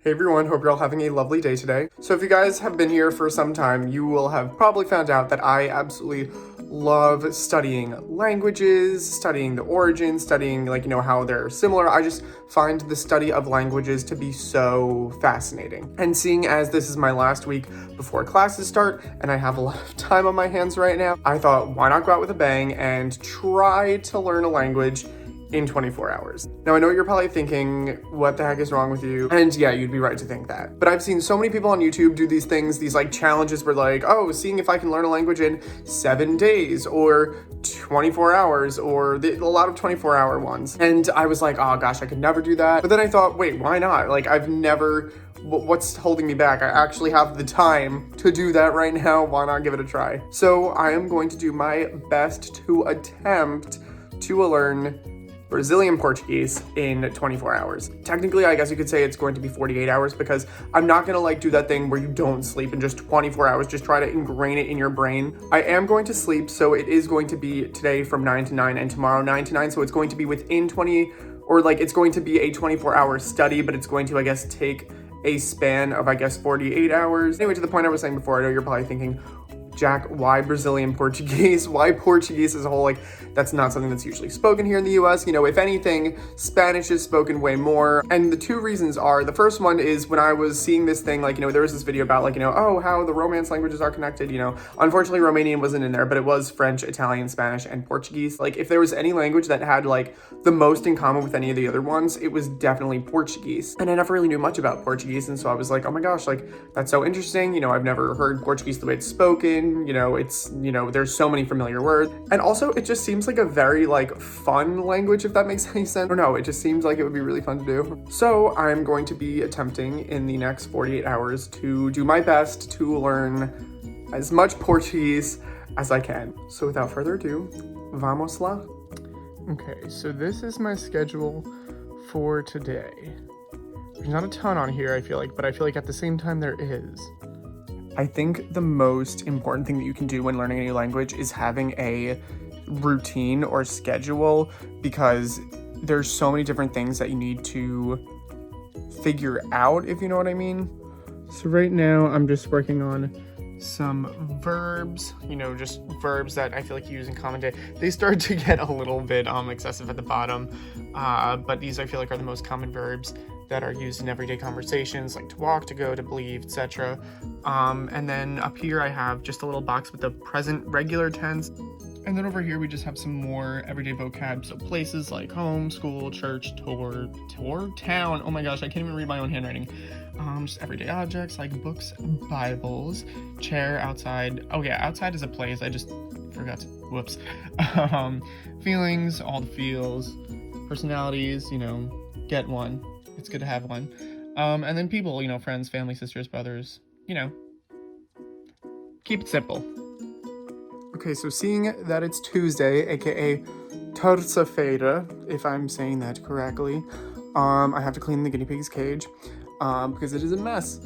Hey everyone, hope you're all having a lovely day today. So if you guys have been here for some time, you will have probably found out that I absolutely love studying languages, studying the origins, studying how they're similar. I just find the study of languages to be so fascinating. And seeing as this is my last week before classes start and I have a lot of time on my hands right now, I thought why not go out with a bang and try to learn a language in 24 hours. Now, I know you're probably thinking, what the heck is wrong with you? And yeah, you'd be right to think that. But I've seen so many people on YouTube do these things, these challenges where seeing if I can learn a language in 7 days or 24 hours or a lot of 24-hour ones. And I was like, oh gosh, I could never do that. But then I thought, wait, why not? What's holding me back? I actually have the time to do that right now. Why not give it a try? So I am going to do my best to attempt to learn Brazilian Portuguese in 24 hours. Technically, I guess you could say it's going to be 48 hours because I'm not gonna do that thing where you don't sleep in just 24 hours, just try to ingrain it in your brain. I am going to sleep, so it is going to be today from 9 to 9 and tomorrow 9 to 9, so it's going to be within it's going to be a 24-hour study, but it's going to, I guess, take a span of, 48 hours. Anyway, to the point I was saying before, I know you're probably thinking, Jack, why Brazilian Portuguese? Why Portuguese as a whole? That's not something that's usually spoken here in the US. If anything, Spanish is spoken way more. And the two reasons are, the first one is when I was seeing this thing, there was this video about how the Romance languages are connected, Unfortunately, Romanian wasn't in there, but it was French, Italian, Spanish, and Portuguese. If there was any language that had the most in common with any of the other ones, it was definitely Portuguese. And I never really knew much about Portuguese. And so I was like, oh my gosh, that's so interesting. I've never heard Portuguese the way it's spoken. There's so many familiar words. And also it just seems like a very fun language, if that makes any sense. Or no, it just seems like it would be really fun to do. So I'm going to be attempting in the next 48 hours to do my best to learn as much Portuguese as I can. So without further ado, vamos lá. Okay, so this is my schedule for today. There's not a ton on here, I feel like, but I feel like at the same time there is. I think the most important thing that you can do when learning a new language is having a routine or schedule, because there's so many different things that you need to figure out, if you know what I mean. So right now I'm just working on some verbs, just verbs that I feel like you use in common day. They start to get a little bit excessive at the bottom, but these I feel like are the most common verbs that are used in everyday conversations, like to walk, to go, to believe, etc. And then up here I have just a little box with the present regular tense. And then over here we just have some more everyday vocab, so places like home, school, church, tour, town. Oh my gosh, I can't even read my own handwriting. Just everyday objects like books, Bibles, chair, outside. Oh yeah, outside is a place. I just forgot to, whoops. Feelings, all the feels, personalities, get one. It's good to have one. And then people, friends, family, sisters, brothers, keep it simple. Okay, so seeing that it's Tuesday, aka terça-feira, if I'm saying that correctly, I have to clean the guinea pig's cage, because it is a mess.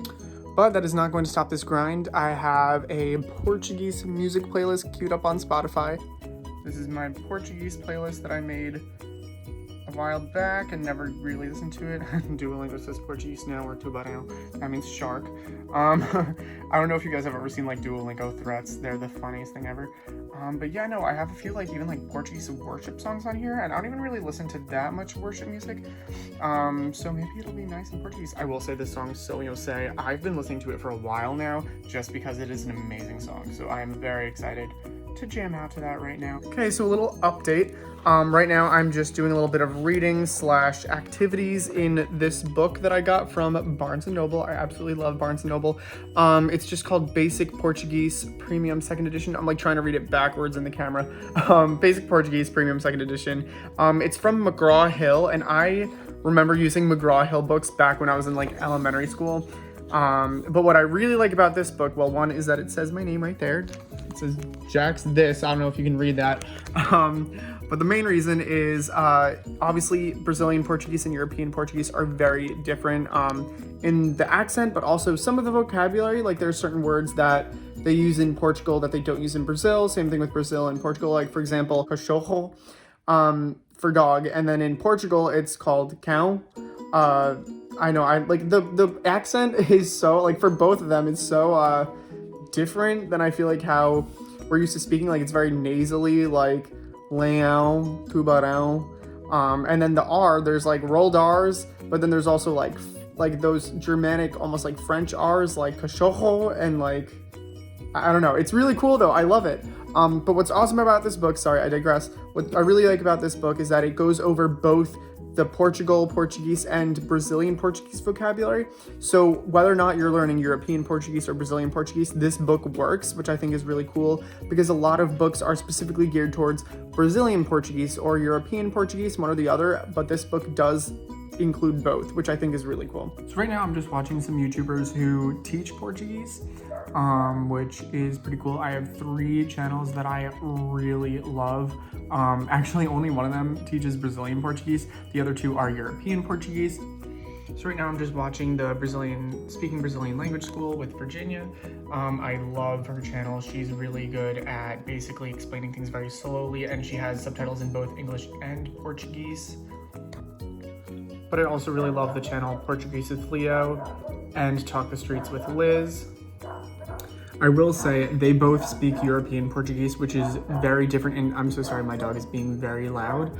But that is not going to stop this grind. I have a Portuguese music playlist queued up on Spotify. This is my Portuguese playlist that I made a while back and never really listened to it. Duolingo says Portuguese now, or tubarão. That means shark. I don't know if you guys have ever seen Duolingo threats. They're the funniest thing ever. But yeah, no, I have a few even Portuguese worship songs on here, and I don't even really listen to that much worship music. So maybe it'll be nice in Portuguese. I will say this song, So Eu Sei, I've been listening to it for a while now, just because it is an amazing song. So I'm very excited to jam out to that right now. Okay, so a little update. Right now I'm just doing a little bit of reading / activities in this book that I got from Barnes & Noble. I absolutely love Barnes & Noble. It's just called Basic Portuguese Premium 2nd Edition. I'm trying to read it backwards in the camera. Basic Portuguese Premium 2nd Edition. It's from McGraw-Hill, and I remember using McGraw-Hill books back when I was in elementary school. But what I really like about this book, well, one is that it says my name right there. It says Jack's this. I don't know if you can read that. But the main reason is obviously Brazilian Portuguese and European Portuguese are very different in the accent, but also some of the vocabulary. There's certain words that they use in Portugal that they don't use in Brazil. Same thing with Brazil and Portugal. For example, cachorro for dog, and then in Portugal it's called cão. I know, I like the accent is so, like, for both of them, it's so different than I feel like how we're used to speaking. Like, it's very nasally, like leão, tubarão. And then the R, there's like rolled R's, but then there's also like those Germanic, almost like French R's, like cachorro, and like, I don't know. It's really cool though. I love it. But what's awesome about this book, sorry, I digress. What I really like about this book is that it goes over both the Portuguese and Brazilian Portuguese vocabulary. So whether or not you're learning European Portuguese or Brazilian Portuguese, this book works, which I think is really cool because a lot of books are specifically geared towards Brazilian Portuguese or European Portuguese, one or the other, but this book does include both, which I think is really cool. So right now I'm just watching some YouTubers who teach Portuguese, which is pretty cool. I have 3 channels that I really love. Actually, only one of them teaches Brazilian Portuguese. The other 2 are European Portuguese. So right now I'm just watching the Speaking Brazilian Language School with Virginia. I love her channel. She's really good at basically explaining things very slowly, and she has subtitles in both English and Portuguese. But I also really love the channel Portuguese with Leo and Talk the Streets with Liz. I will say they both speak European Portuguese, which is very different, and I'm so sorry, my dog is being very loud.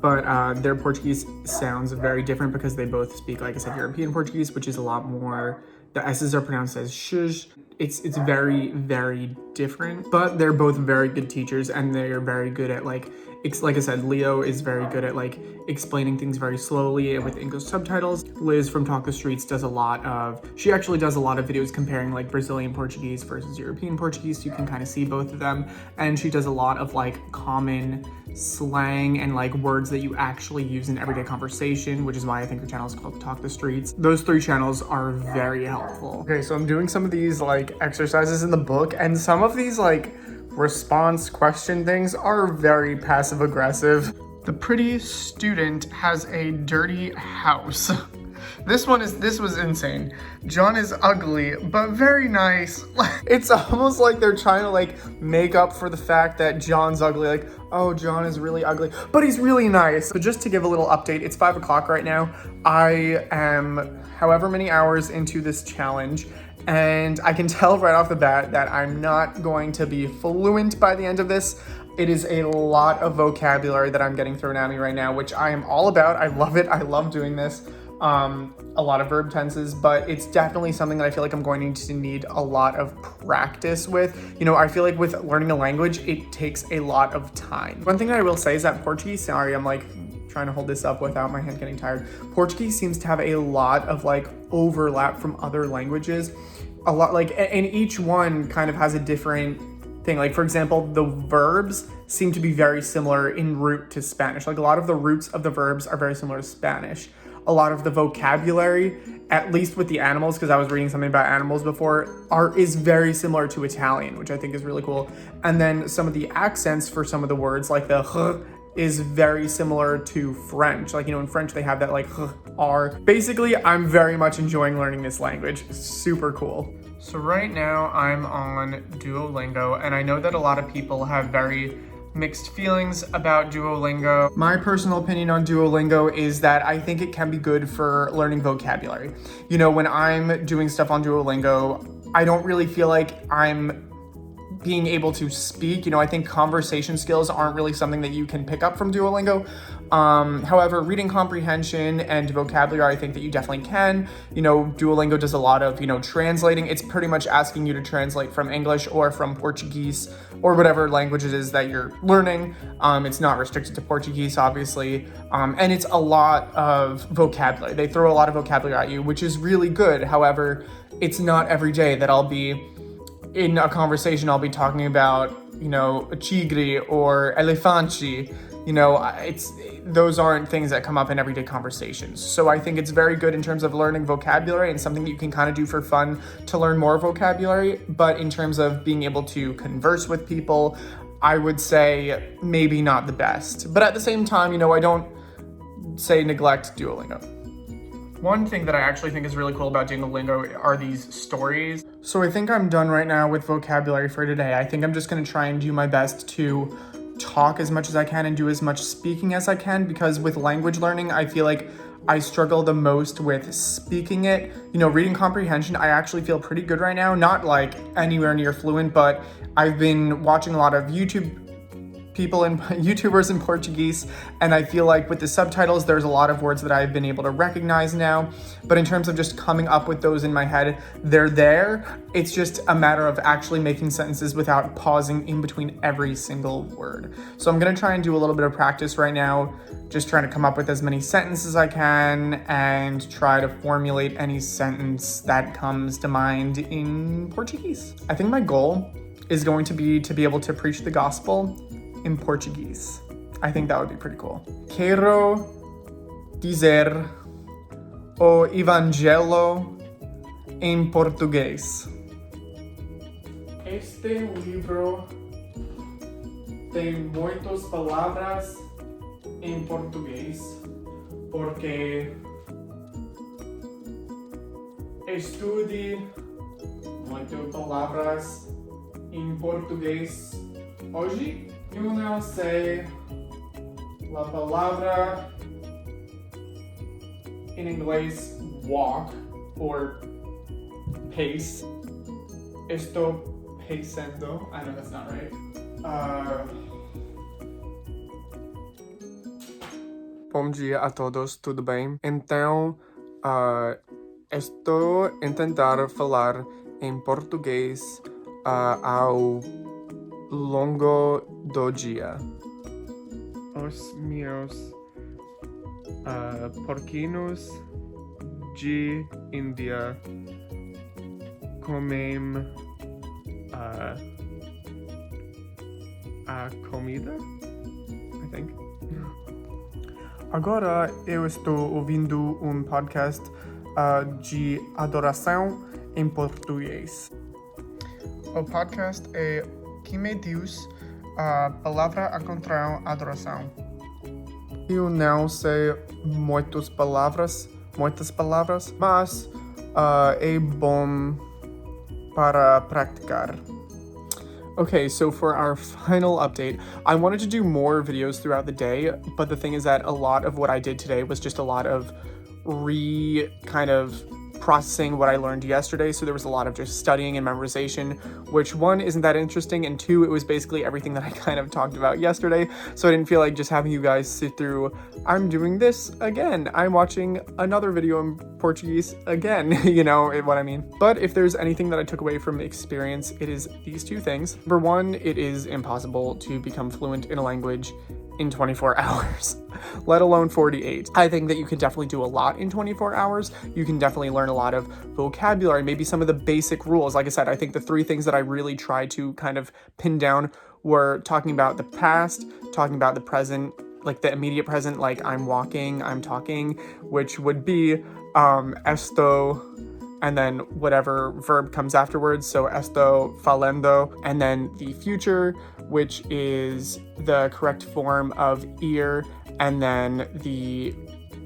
But their Portuguese sounds very different because they both speak, like I said, European Portuguese, which is a lot more, the S's are pronounced as shush. It's very, very different, but they're both very good teachers, and they're very good at like I said, Leo is very good at like explaining things very slowly with English subtitles. Liz from Talk the Streets she actually does a lot of videos comparing like Brazilian Portuguese versus European Portuguese, so you can kind of see both of them. And she does a lot of like common slang and like words that you actually use in everyday conversation, which is why I think her channel is called Talk the Streets. Those 3 channels are very helpful. Okay, so I'm doing some of these like exercises in the book, and some of these like response question things are very passive aggressive. The pretty student has a dirty house. This was insane. John is ugly, but very nice. It's almost like they're trying to like make up for the fact that John's ugly. Like, oh, John is really ugly, but he's really nice. So just to give a little update, it's 5 o'clock right now. I am however many hours into this challenge, and I can tell right off the bat that I'm not going to be fluent by the end of this. It is a lot of vocabulary that I'm getting thrown at me right now, which I am all about. I love it. I love doing this. A lot of verb tenses, but it's definitely something that I feel like I'm going to need a lot of practice with. You know, I feel like with learning a language, it takes a lot of time. One thing that I will say is that Portuguese, sorry, I'm like trying to hold this up without my hand getting tired. Portuguese seems to have a lot of like overlap from other languages. A lot, like, and each one kind of has a different thing. Like, for example, the verbs seem to be very similar in root to Spanish. Like, a lot of the roots of the verbs are very similar to Spanish. A lot of the vocabulary, at least with the animals, because I was reading something about animals before, is very similar to Italian, which I think is really cool. And then some of the accents for some of the words, like the h, is very similar to French. Like, you know, in French, they have that like h, r. Basically, I'm very much enjoying learning this language. Super cool. So right now I'm on Duolingo, and I know that a lot of people have very mixed feelings about Duolingo. My personal opinion on Duolingo is that I think it can be good for learning vocabulary. You know, when I'm doing stuff on Duolingo, I don't really feel like I'm being able to speak. You know, I think conversation skills aren't really something that you can pick up from Duolingo. However, reading comprehension and vocabulary, I think that you definitely can. You know, Duolingo does a lot of, you know, translating. It's pretty much asking you to translate from English or from Portuguese or whatever language it is that you're learning. It's not restricted to Portuguese, obviously. And it's a lot of vocabulary. They throw a lot of vocabulary at you, which is really good. However, it's not every day that I'll be in a conversation, I'll be talking about, you know, tigre or elefante. You know, those aren't things that come up in everyday conversations. So I think it's very good in terms of learning vocabulary and something that you can kind of do for fun to learn more vocabulary. But in terms of being able to converse with people, I would say maybe not the best. But at the same time, you know, I don't say neglect Duolingo. One thing that I actually think is really cool about Duolingo are these stories. So I think I'm done right now with vocabulary for today. I think I'm just going to try and do my best to talk as much as I can and do as much speaking as I can, because with language learning, I feel like I struggle the most with speaking it. You know, reading comprehension, I actually feel pretty good right now. Not like anywhere near fluent, but I've been watching a lot of YouTubers in Portuguese, and I feel like with the subtitles, there's a lot of words that I've been able to recognize now. But in terms of just coming up with those in my head, they're there. It's just a matter of actually making sentences without pausing in between every single word. So I'm gonna try and do a little bit of practice right now, just trying to come up with as many sentences as I can and try to formulate any sentence that comes to mind in Portuguese. I think my goal is going to be able to preach the gospel in Portuguese. I think that would be pretty cool. Quero dizer o Evangelho em português. Este livro tem muitas palavras em português, porque estude muitas palavras em português hoje. Eu não sei a palavra em inglês walk or pace. Estou pacendo. I know that's not right. Bom dia a todos, tudo bem? Então, estou a tentar falar em português ao longo do dia. Os meus porquinhos de Índia comem a comida, I think. Agora eu estou ouvindo um podcast de adoração em português. O podcast é Que me diz a palavra encontrar adoração. Eu não sei muitas palavras, mas é bom para praticar. Okay, so for our final update, I wanted to do more videos throughout the day, but the thing is that a lot of what I did today was just a lot of processing what I learned yesterday, so there was a lot of just studying and memorization, which one, isn't that interesting, and two, it was basically everything that I kind of talked about yesterday, so I didn't feel like just having you guys sit through, I'm doing this again, I'm watching another video in Portuguese again, you know what I mean? But if there's anything that I took away from the experience, it is these two things. Number one, it is impossible to become fluent in a language in 24 hours, let alone 48. I think that you can definitely do a lot in 24 hours. You can definitely learn a lot of vocabulary, maybe some of the basic rules. Like I said, I think the three things that I really tried to kind of pin down were talking about the past, talking about the present, like the immediate present, like I'm walking, I'm talking, which would be esto, and then whatever verb comes afterwards, so esto, falando, and then the future, which is the correct form of ir, and then the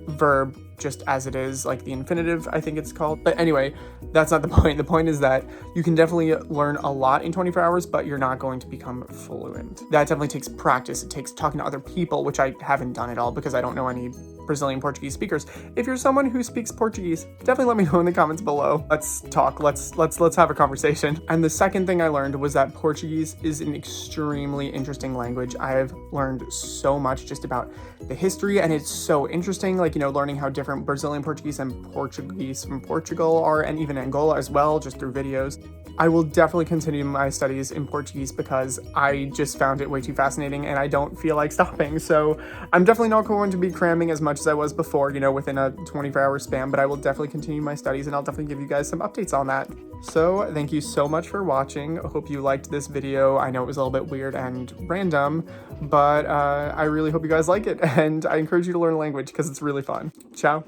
verb just as it is, like the infinitive, I think it's called. But anyway, that's not the point. The point is that you can definitely learn a lot in 24 hours, but you're not going to become fluent. That definitely takes practice. It takes talking to other people, which I haven't done at all because I don't know any Brazilian Portuguese speakers. If you're someone who speaks Portuguese, definitely let me know in the comments below. Let's talk, let's have a conversation. And the second thing I learned was that Portuguese is an extremely interesting language. I have learned so much just about the history, and it's so interesting, like, you know, learning how different Brazilian Portuguese and Portuguese from Portugal are, and even Angola as well, just through videos. I will definitely continue my studies in Portuguese because I just found it way too fascinating and I don't feel like stopping. So I'm definitely not going to be cramming as much as I was before, you know, within a 24-hour span, but I will definitely continue my studies and I'll definitely give you guys some updates on that. So thank you so much for watching. I hope you liked this video. I know it was a little bit weird and random, but I really hope you guys like it, and I encourage you to learn a language because it's really fun. Ciao.